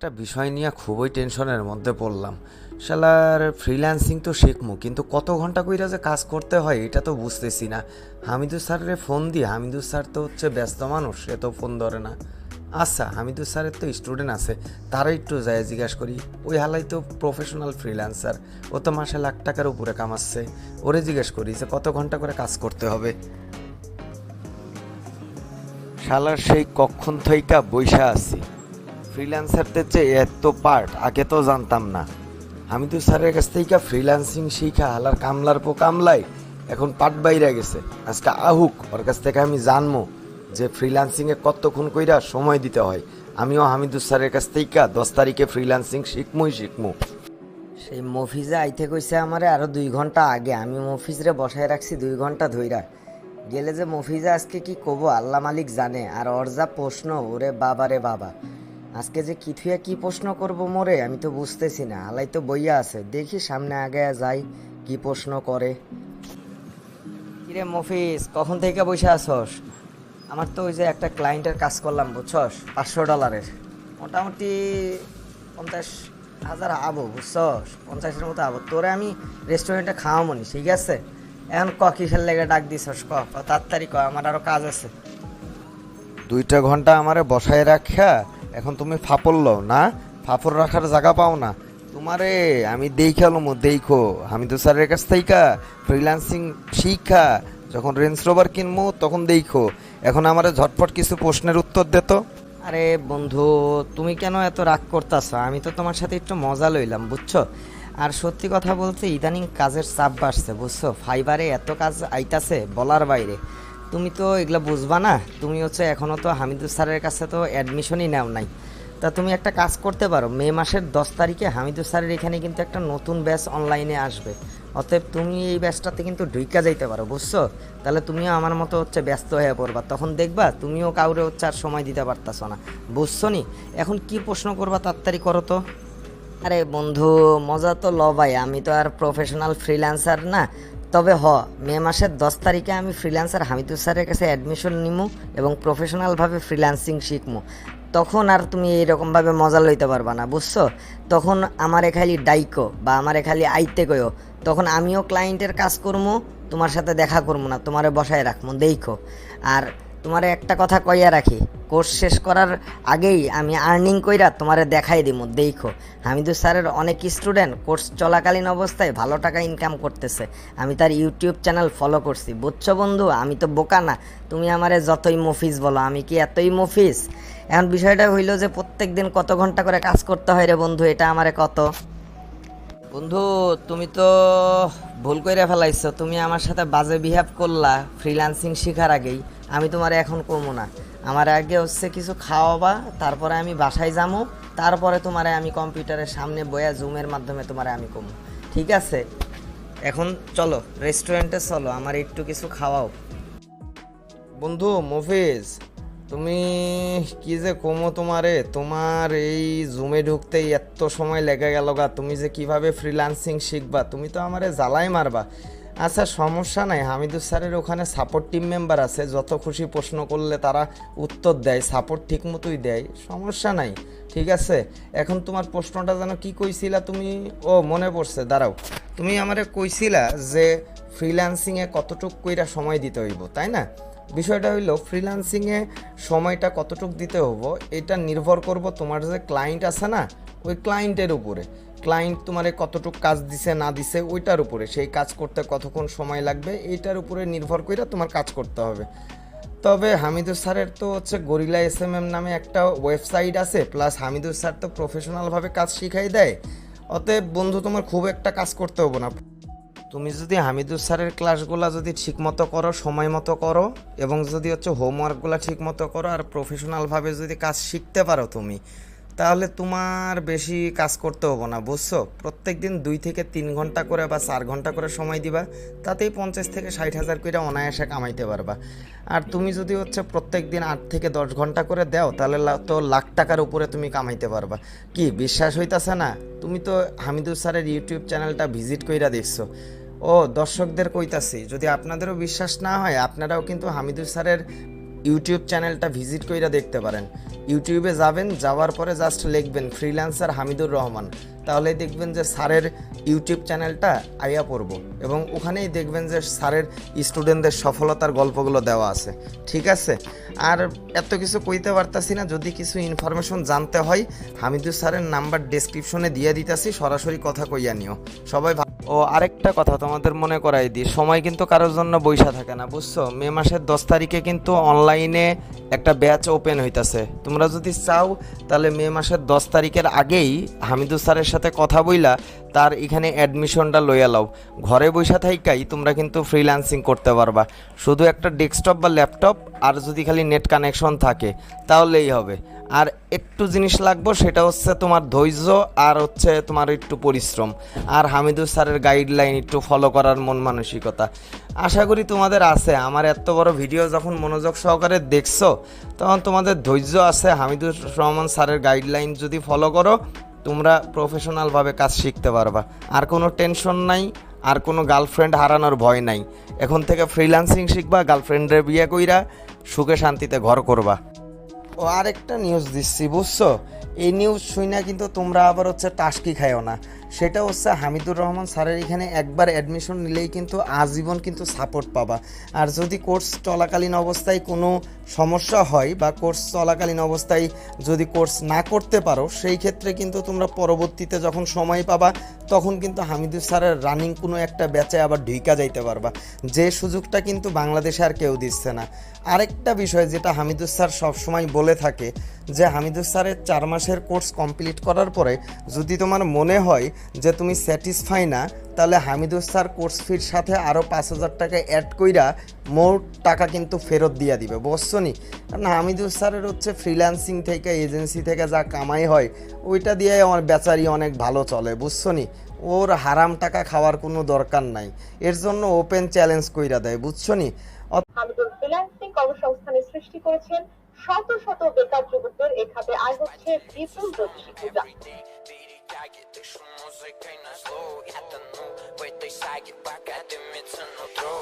একটা বিষয় নিয়ে খুবই টেনশনের মধ্যে পড়লাম। শালার ফ্রিল্যান্সিং তো শিখমু, কিন্তু কত ঘন্টা কইরা যে কাজ করতে হয় এটা তো বুঝতেছি না। হামিদুর স্যারের ফোন দিই, হামিদুর স্যার তো হচ্ছে ব্যস্ত মানুষ, সে তো ফোন ধরে না। আচ্ছা, হামিদুর স্যারের তো স্টুডেন্ট আছে, তারা একটু যায় জিজ্ঞাসা করি। ওই হালাই তো প্রফেশনাল ফ্রিল্যান্সার, ও তো মাসে লাখ টাকার উপরে কামাচ্ছে। ওরে জিজ্ঞেস করি যে কত ঘন্টা করে কাজ করতে হবে। শালার সেই কখন থইকা বইসা আছি, ফ্রিল্যান্সারদের যে এত পার্ট আগে তো জানতাম না। আমি তো স্যারের কাছ থেকে ফ্রিল্যান্সিং শিখা হালার কামলার পো কামলাই এখন পাট বাইরে গেছে। আজকে আহুক ওর কাছ থেকে আমি জানবো যে ফ্রিল্যান্সিংয়ে কতক্ষণ কইরা সময় দিতে হয়। আমিও হামিদুর স্যারের কাছ থেকে 10 তারিখে ফ্রিল্যান্সিং শিখমু। সেই মফিজে আইতে কইছে আমারে আরো 2 ঘন্টা আগে, আমি মফিজরে বসায় রাখছি 2 ঘন্টা ধইরা। গেলে যে মফিজে আজকে কি কব আল্লাহ মালিক জানে। আর ওর যা প্রশ্ন, ওরে বাবা রে বাবা, আজকে যে কি থুয়া কি প্রশ্ন করব মোরে আমি তো বুঝতেছি না। আলাই তো বইয়া আছে, দেখি সামনে আগে যাই কি প্রশ্ন করে। কিরে মফিজ, কখন থেকে বসে আসস? আমার তো ওই যে একটা ক্লায়েন্টের কাজ করলাম বুঝছস, $500, মোটামুটি 50,000 আবো বুঝছস, 50-এর মতো আবো। তোরে আমি রেস্টুরেন্টে খাওয়ামনি, ঠিক আছে? এখন কিসের লেগে ডাক দিছস? তাড়াতাড়ি আমার আরো কাজ আছে। 2 ঘন্টা আমারে বসায় রাখা, এখন তুমি ফাপড় লও না? ফাপড় রাখার জায়গা পাও না তোমারে? আমি দেখো হামিদুর স্যারের কাছ থেকে ফ্রিল্যান্সিং শিখা, যখন রেঞ্জ রোভার কিনবো তখন দেখো। এখন আমারে ঝটপট কিছু প্রশ্নের উত্তর দে তো। আরে বন্ধু, তুমি কেন এত রাগ করতেছ? আমি তো তোমার সাথে একটু মজা লইলাম বুঝছো। আর সত্যি কথা বলতে ইদানিং কাজের চাপ বাড়ছে বুঝছো, ফাইবারে এত কাজ আইতাছে বলার বাইরে। তুমি তো এগুলো বুঝবা না, তুমি হচ্ছে এখনও তো হামিদুর স্যারের কাছে তো অ্যাডমিশনই নেও নাই। তা তুমি একটা কাজ করতে পারো, মে মাসের 10 তারিখে হামিদুর স্যারের এখানে কিন্তু একটা নতুন ব্যাচ অনলাইনে আসবে। অতএব তুমি এই ব্যাচটাতে কিন্তু ঢুইকা যাইতে পারো বুঝছো। তাহলে তুমিও আমার মতো হচ্ছে ব্যস্ত হয়ে পড়বা, তখন দেখবা তুমিও কাউরে হচ্ছে আর সময় দিতে পারতাছো না, বুঝছো নি? এখন কি প্রশ্ন করবা তাড়াতাড়ি করো তো। আরে বন্ধু, মজা তো ল ভাই, আমি তো আর প্রফেশনাল ফ্রিল্যান্সার না। তবে মে মাসের 10 তারিখে আমি ফ্রিল্যান্সার হামিদুর স্যারের কাছে অ্যাডমিশন নিমু এবং প্রফেশনালভাবে ফ্রিল্যান্সিং শিখমু। তখন আর তুমি এইরকমভাবে মজা লইতে পারবা না বুঝছো। তখন আমারে খালি ডাইকো বা আমারে খালি আইতে কইও, তখন আমিও ক্লায়েন্টের কাজ করবো, তোমার সাথে দেখা করবো না, তোমারে বসায় রাখবো দেখো। আর তোমারে একটা কথা কইয়া রাখি, কোর্স শেষ করার আগেই আমি আর্নিং কইরা তোমারে দেখাই দিব দেখো। হামিদুর স্যারের অনেক স্টুডেন্ট কোর্স চলাকালীন অবস্থায় ভালো টাকা ইনকাম করতেছে, আমি তার ইউটিউব চ্যানেল ফলো করছি বুঝছো বন্ধু। আমি তো বোকা না, তুমি আমারে যতই মফিজ বলো, আমি কি এতই মফিজ? এখন বিষয়টা হইল যে প্রত্যেক দিন কত ঘন্টা করে কাজ করতে হয় রে বন্ধু, এটা আমারে কত। বন্ধু, তুমি তো ভুল কইরা ফেলাইছো, তুমি আমার সাথে বাজে বিহেভ করলা ফ্রিল্যান্সিং শেখার আগেই। আমি তোমার এখন কমো না, আমার আগে হচ্ছে কিছু খাওয়াবা, তারপরে আমি বাসায় যাবো, তারপরে তোমারে আমি কম্পিউটারের সামনে বয়া জুমের মাধ্যমে তোমারে আমি কমো, ঠিক আছে? এখন চলো রেস্টুরেন্টে চলো, আমার একটু কিছু খাওয়াও। বন্ধু মফিজ, তুমি কি যে কমো তোমারে, তোমার এই জুমে ঢুকতেই এত সময় লেগে গেল গা। তুমি যে কিভাবে ফ্রিল্যান্সিং শিখবা, তুমি তো আমারে জ্বালাই মারবা। আচ্ছা সমস্যা নাই, হামিদুর স্যারের ওখানে সাপোর্ট টিম মেম্বার আছে, যত খুশি প্রশ্ন করলে তারা উত্তর দেয়, সাপোর্ট ঠিক মতোই দেয়, সমস্যা নাই। ঠিক আছে, এখন তোমার প্রশ্নটা যেন কি কইছিলা তুমি? ও মনে পড়ছে, দাঁড়াও। তুমি আমারে কইছিলা যে ফ্রিল্যান্সিংয়ে কতটুক কইরা সময় দিতে হইব, তাই না? বিষয়টা হইলো ফ্রিল্যান্সিংয়ে সময়টা কতটুক দিতে হবো এটা নির্ভর করব তোমার যে ক্লায়েন্ট আছে না, ওই ক্লায়েন্টের উপরে। ক্লায়েন্ট তোমারে কতটুক কাজ দিছে না দিছে ওইটার উপরে, সেই কাজ করতে কতক্ষণ সময় লাগবে এইটার উপরে নির্ভর করে তোমার কাজ করতে হবে। তবে হামিদুর স্যারের তো হচ্ছে গরিলা SMM নামে একটা ওয়েবসাইট আছে, প্লাস হামিদুর স্যার তো প্রফেশনালভাবে কাজ শিখাই দেয়। অতএব বন্ধু তোমার খুব একটা কাজ করতে হবে না। তুমি যদি হামিদুর স্যারের ক্লাসগুলো যদি ঠিকমতো করো, সময় মতো করো, এবং যদি হচ্ছে হোমওয়ার্কগুলো ঠিকমতো করো আর প্রফেশনালভাবে যদি কাজ শিখতে পারো তুমি, তাহলে তোমার বেশি কাজ করতে হবে না বুঝছো। প্রত্যেক দিন 2 থেকে 3 ঘন্টা করে বা 4 ঘন্টা করে সময় দিবা, তাতেই 50 থেকে 60 হাজার করে অনায়াসে কামাইতে পারবা। আর তুমি যদি হচ্ছে প্রত্যেক দিন 8 থেকে 10 ঘন্টা করে দাও, তাহলে তো লাখ টাকার উপরে তুমি কামাইতে পারবা। কি বিশ্বাস হইতাছে না? তুমি তো হামিদুর স্যারের ইউটিউব চ্যানেলটা ভিজিট কইরা দেখছো। ও দর্শকদের কইতাছি, যদি আপনাদেরও বিশ্বাস না হয় আপনারাও কিন্তু হামিদুর স্যারের ইউটিউব চ্যানেলটা ভিজিট কইরা দেখতে পারেন। ইউটিউবে যাবেন, যাওয়ার পরে জাস্ট লিখবেন ফ্রিল্যান্সার হামিদুর রহমান, তাহলে দেখবেন যে স্যারের ইউটিউব চ্যানেলটা আইয়া পড়ব এবং ওখানেই দেখবেন যে স্যারের স্টুডেন্টদের সফলতার গল্পগুলো দেওয়া আছে। ঠিক আছে, আর এত কিছু কইতে পারতাছি না, যদি কিছু ইনফরমেশন জানতে হয় হামিদুর স্যারের নাম্বার ডেসক্রিপশনে দিয়ে দিতাছি, সরাসরি কথা কইয়া নিও সবাই। ও আরেকটা কথা তোমাদের মনে করাই দিই, সময় কিন্তু কারোর জন্য বইসা থাকে না, বুঝছো? মে মাসের 10 তারিখে কিন্তু অনলাইনে একটা ব্যাচ ওপেন হইতাছে। তোমরা যদি চাও তাহলে মে মাসের 10 তারিখের আগেই হামিদুর স্যারের সাথে কথা বইলা তার এখানে অ্যাডমিশনটা লইয়া লাও। ঘরে বইসা থাইকাই তোমরা কিন্তু ফ্রিল্যান্সিং করতে পারবা, শুধু একটা ডেস্কটপ বা ল্যাপটপ আর যদি খালি নেট কানেকশন থাকে তাহলেই হবে। আর একটু জিনিস লাগবে, সেটা হচ্ছে তোমার ধৈর্য আর হচ্ছে তোমার একটু পরিশ্রম আর হামিদুর স্যারের গাইডলাইন একটু ফলো করার মন মানসিকতা। আশা করি তোমাদের আছে। আমার এত বড় ভিডিও যখন মনোযোগ সহকারে দেখছো তখন তোমাদের ধৈর্য আছে। হামিদুর রহমান স্যারের গাইডলাইন যদি ফলো করো তোমরা প্রফেশনালভাবে কাজ শিখতে পারবা। আর কোনো টেনশন নাই, আর কোনো গার্লফ্রেন্ড হারানোর ভয় নাই। এখন থেকে ফ্রিল্যান্সিং শিখবা, গার্লফ্রেন্ডের বিয়ে কইরা সুখে শান্তিতে ঘর করবা। ও আরেকটা নিউজ দিচ্ছি, বুঝছো? এই নিউজ শুনে কিন্তু তোমরা আবার হচ্ছে টাস্কি খাইও না। সেটা হচ্ছে হামিদুর রহমান স্যারের এখানে একবার অ্যাডমিশন নিলেই কিন্তু আজীবন কিন্তু সাপোর্ট পাবা। আর যদি কোর্স চলাকালীন অবস্থায় কোনো সমস্যা হয় বা কোর্স চলাকালীন অবস্থায় যদি কোর্স না করতে পারো, সেই ক্ষেত্রে কিন্তু তোমরা পরবর্তীতে যখন সময় পাবা তখন কিন্তু হামিদুর স্যারের রানিং কোনো একটা ব্যাচে আবার ঢুইকা যাইতে পারবা, যে সুযোগটা কিন্তু বাংলাদেশে আর কেউ দিচ্ছে না। আরেকটা বিষয় যেটা হামিদুর স্যার সবসময় বলে থাকে, যে হামিদুর স্যারের 4 মাসের কোর্স কমপ্লিট করার পরে যদি তোমার মনে হয় যে তুমি স্যাটিসফাই না, তাহলে হামিদুর স্যার কোর্স ফির সাথে আরও 5,000 টাকা অ্যাড কইরা মোট টাকা কিন্তু ফেরত দিয়ে দিবে, বুঝছো নি? কারণ হামিদুর স্যারের হচ্ছে ফ্রিল্যান্সিং থেকে, এজেন্সি থেকে যা কামাই হয় ওইটা দিয়ে আমার বেচারি অনেক ভালো চলে, বুঝছো নি? ওর হারাম টাকা খাওয়ার কোনো দরকার নাই, এর জন্য ওপেন চ্যালেঞ্জ কইরা দেয়, বুঝছো নি? হামিদুর ফ্রিল্যান্সিং কর্মসংস্থানের সৃষ্টি করেছেন, শত শত বেকার যুবকদের এ খাতে আয় হচ্ছে বিপুল দর্শী পূজা। Музыкой на зло, я тону в этой саге, пока дымится нутро.